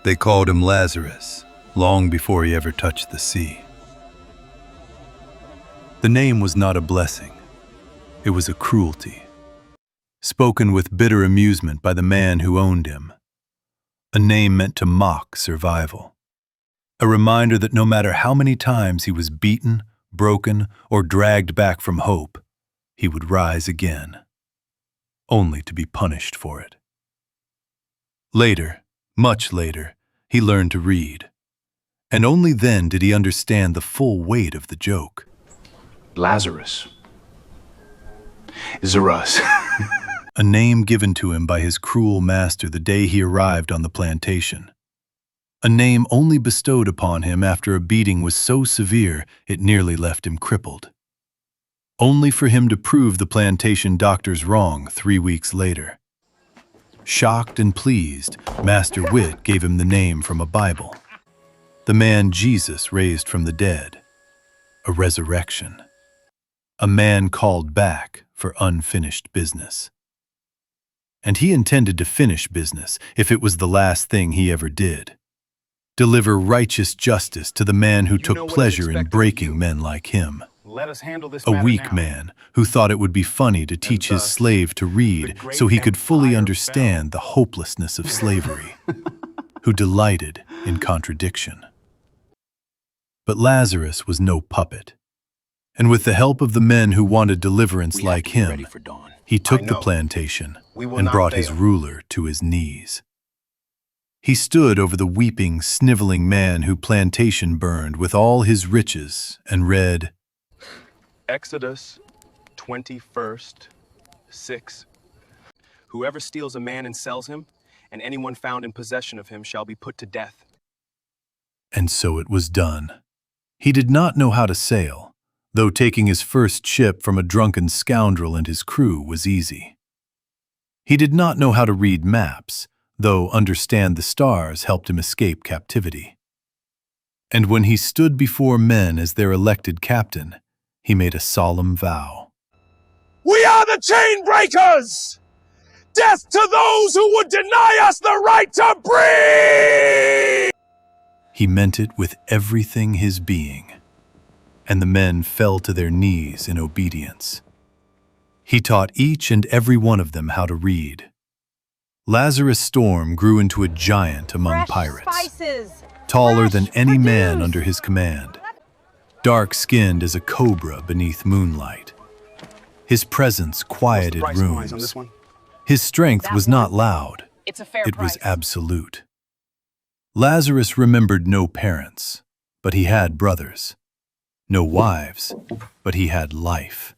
They called him Lazarus, long before he ever touched the sea. The name was not a blessing. It was a cruelty, spoken with bitter amusement by the man who owned him. A name meant to mock survival. A reminder that no matter how many times he was beaten, broken, or dragged back from hope, he would rise again, only to be punished for it. Later, much later, he learned to read, and only then did he understand the full weight of the joke. Lazarus. Zarus. A name given to him by his cruel master the day he arrived on the plantation. A name only bestowed upon him after a beating was so severe it nearly left him crippled. Only for him to prove the plantation doctors wrong 3 weeks later. Shocked and pleased, Master Wit gave him the name from a Bible. The man Jesus raised from the dead. A resurrection. A man called back for unfinished business. And he intended to finish business if it was the last thing he ever did. Deliver righteous justice to the man who took pleasure in breaking men like him. A weak man who thought it would be funny to teach his slave to read so he could fully understand the hopelessness of slavery, who delighted in contradiction. But Lazarus was no puppet, and with the help of the men who wanted deliverance like him, he took the plantation and brought his ruler to his knees. He stood over the weeping, sniveling man who plantation burned with all his riches and read, Exodus 21st, 6. Whoever steals a man and sells him, and anyone found in possession of him shall be put to death. And so it was done. He did not know how to sail, though taking his first ship from a drunken scoundrel and his crew was easy. He did not know how to read maps, though understand the stars helped him escape captivity. And when he stood before men as their elected captain, he made a solemn vow. We are the chain breakers! Death to those who would deny us the right to breathe! He meant it with everything his being, and the men fell to their knees in obedience. He taught each and every one of them how to read. Lazarus Storm grew into a giant among pirates, taller than any man under his command, dark-skinned as a cobra beneath moonlight. His presence quieted rooms. His strength was not loud, it was absolute. Lazarus remembered no parents, but he had brothers. No wives, but he had life.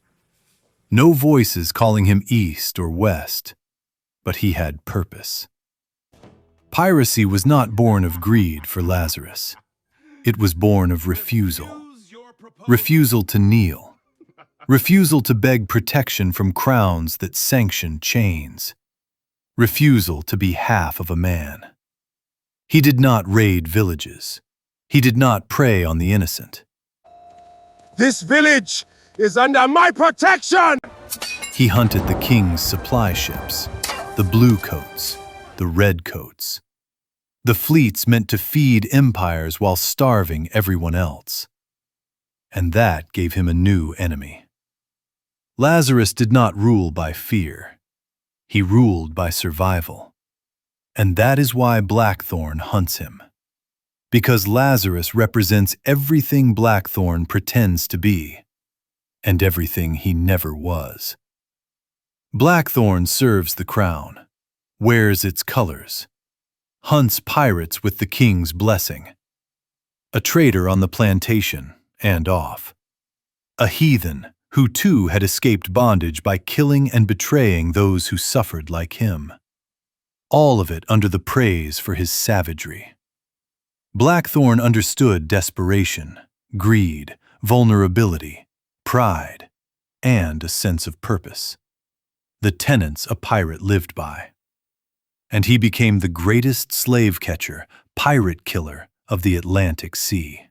No voices calling him east or west, but he had purpose. Piracy was not born of greed for Lazarus. It was born of refusal. Refusal to kneel. Refusal to beg protection from crowns that sanction chains. Refusal to be half of a man. He did not raid villages. He did not prey on the innocent. This village is under my protection! He hunted the king's supply ships, the blue coats, the red coats, the fleets meant to feed empires while starving everyone else. And that gave him a new enemy. Lazarus did not rule by fear. He ruled by survival. And that is why Blackthorn hunts him. Because Lazarus represents everything Blackthorn pretends to be, and everything he never was. Blackthorn serves the crown, wears its colors, hunts pirates with the king's blessing. A traitor on the plantation and off. A heathen who too had escaped bondage by killing and betraying those who suffered like him. All of it under the praise for his savagery. Blackthorn understood desperation, greed, vulnerability, pride, and a sense of purpose. The tenets a pirate lived by. And he became the greatest slave catcher, pirate killer of the Atlantic Sea.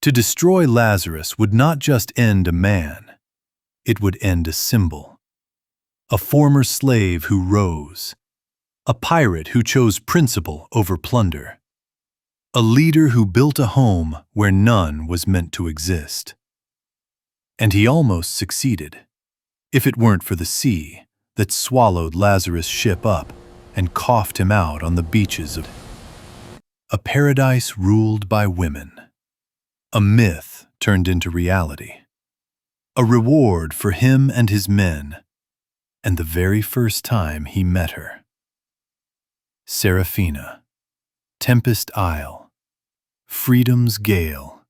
To destroy Lazarus would not just end a man, it would end a symbol. A former slave who rose, a pirate who chose principle over plunder, a leader who built a home where none was meant to exist. And he almost succeeded, if it weren't for the sea that swallowed Lazarus' ship up and coughed him out on the beaches of a paradise ruled by women, a myth turned into reality, a reward for him and his men, and the very first time he met her. Seraphina, Tempest Isle, freedom's gale,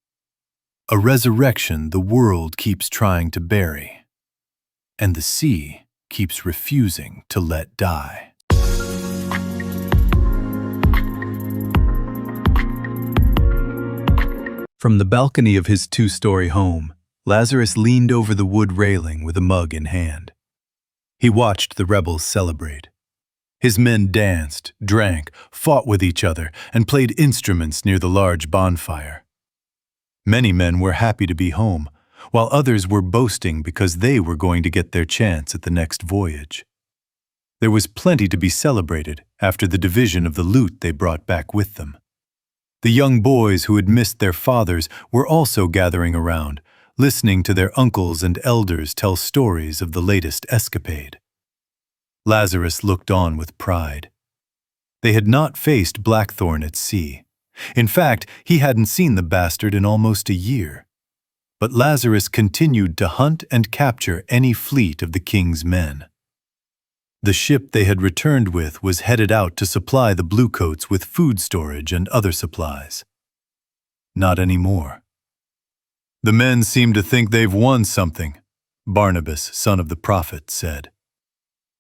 a resurrection the world keeps trying to bury, and the sea keeps refusing to let die. From the balcony of his two-story home, Lazarus leaned over the wood railing with a mug in hand. He watched the rebels celebrate. His men danced, drank, fought with each other, and played instruments near the large bonfire. Many men were happy to be home, while others were boasting because they were going to get their chance at the next voyage. There was plenty to be celebrated after the division of the loot they brought back with them. The young boys who had missed their fathers were also gathering around, listening to their uncles and elders tell stories of the latest escapade. Lazarus looked on with pride. They had not faced Blackthorn at sea. In fact, he hadn't seen the bastard in almost a year. But Lazarus continued to hunt and capture any fleet of the king's men. The ship they had returned with was headed out to supply the Bluecoats with food storage and other supplies. Not anymore. The men seem to think they've won something, Barnabas, son of the prophet, said.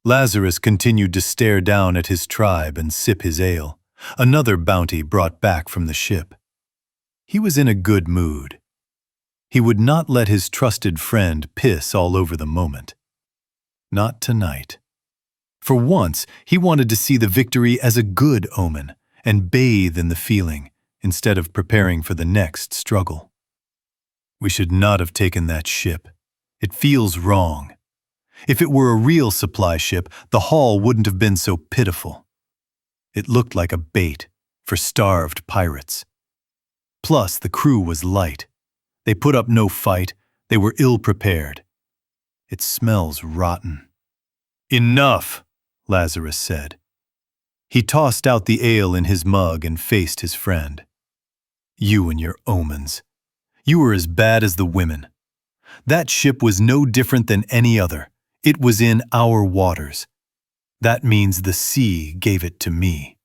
Lazarus continued to stare down at his tribe and sip his ale, another bounty brought back from the ship. He was in a good mood. He would not let his trusted friend piss all over the moment. Not tonight. For once, he wanted to see the victory as a good omen and bathe in the feeling instead of preparing for the next struggle. We should not have taken that ship. It feels wrong. If it were a real supply ship, the haul wouldn't have been so pitiful. It looked like a bait for starved pirates. Plus, the crew was light. They put up no fight. They were ill-prepared. It smells rotten. Enough, Lazarus said. He tossed out the ale in his mug and faced his friend. You and your omens. You were as bad as the women. That ship was no different than any other. It was in our waters. That means the sea gave it to me.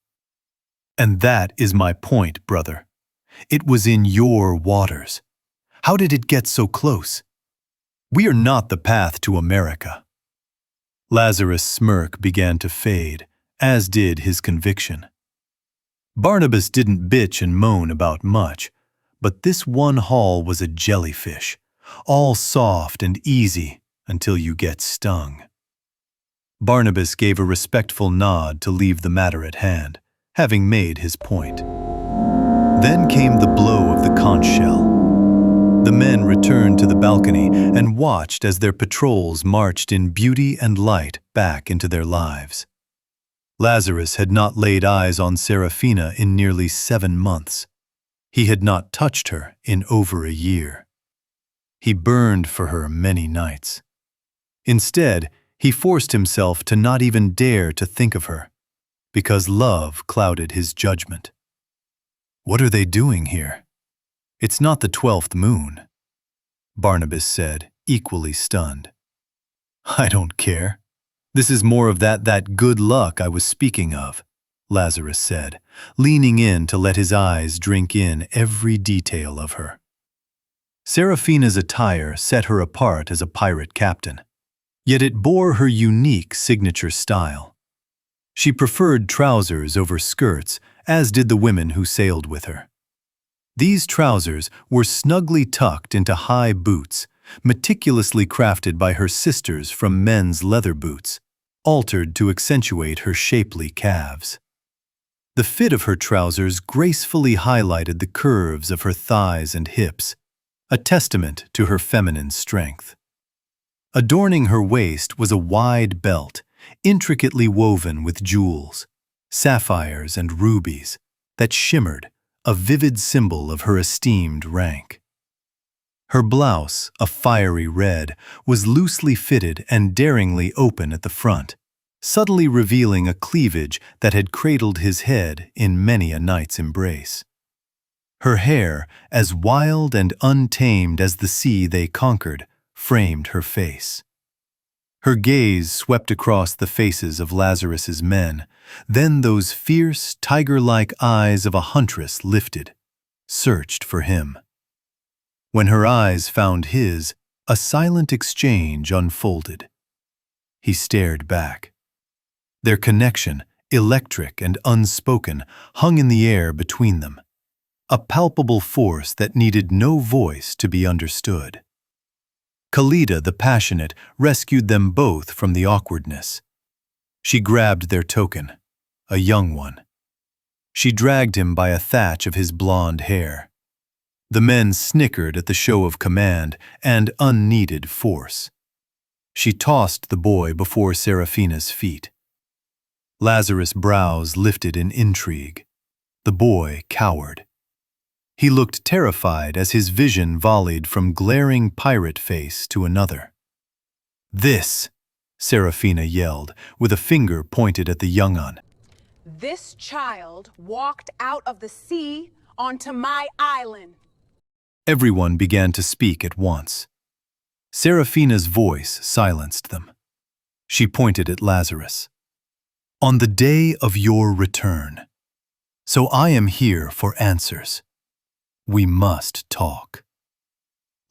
And that is my point, brother. It was in your waters. How did it get so close? We are not the path to America. Lazarus' smirk began to fade, as did his conviction. Barnabas didn't bitch and moan about much, but this one haul was a jellyfish, all soft and easy until you get stung. Barnabas gave a respectful nod to leave the matter at hand, having made his point. Then came the blow of the conch shell. The men returned to the balcony and watched as their patrols marched in beauty and light back into their lives. Lazarus had not laid eyes on Seraphina in nearly 7 months. He had not touched her in over a year. He burned for her many nights. Instead, he forced himself to not even dare to think of her, because love clouded his judgment. What are they doing here? It's not the 12th moon, Barnabas said, equally stunned. I don't care. This is more of that good luck I was speaking of, Lazarus said, leaning in to let his eyes drink in every detail of her. Seraphina's attire set her apart as a pirate captain, yet it bore her unique signature style. She preferred trousers over skirts, as did the women who sailed with her. These trousers were snugly tucked into high boots, meticulously crafted by her sisters from men's leather boots, altered to accentuate her shapely calves. The fit of her trousers gracefully highlighted the curves of her thighs and hips, a testament to her feminine strength. Adorning her waist was a wide belt, intricately woven with jewels, sapphires and rubies that shimmered, a vivid symbol of her esteemed rank. Her blouse, a fiery red, was loosely fitted and daringly open at the front, subtly revealing a cleavage that had cradled his head in many a night's embrace. Her hair, as wild and untamed as the sea they conquered, framed her face. Her gaze swept across the faces of Lazarus's men, then those fierce, tiger-like eyes of a huntress lifted, searched for him. When her eyes found his, a silent exchange unfolded. He stared back. Their connection, electric and unspoken, hung in the air between them, a palpable force that needed no voice to be understood. Khalida the passionate rescued them both from the awkwardness. She grabbed their token, a young one. She dragged him by a thatch of his blonde hair. The men snickered at the show of command and unneeded force. She tossed the boy before Seraphina's feet. Lazarus' brows lifted in intrigue. The boy cowered. He looked terrified as his vision volleyed from glaring pirate face to another. "This!" Seraphina yelled, with a finger pointed at the young un. "This child walked out of the sea onto my island." Everyone began to speak at once. Seraphina's voice silenced them. She pointed at Lazarus. "On the day of your return. So I am here for answers. We must talk."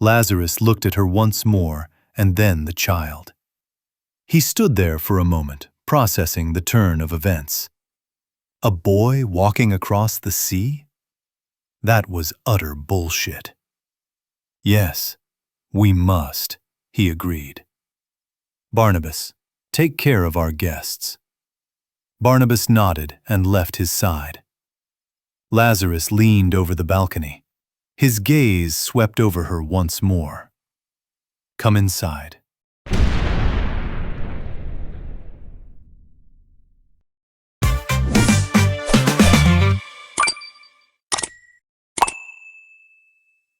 Lazarus looked at her once more and then the child. He stood there for a moment, processing the turn of events. A boy walking across the sea? That was utter bullshit. "Yes, we must," he agreed. "Barnabas, take care of our guests." Barnabas nodded and left his side. Lazarus leaned over the balcony. His gaze swept over her once more. "Come inside,"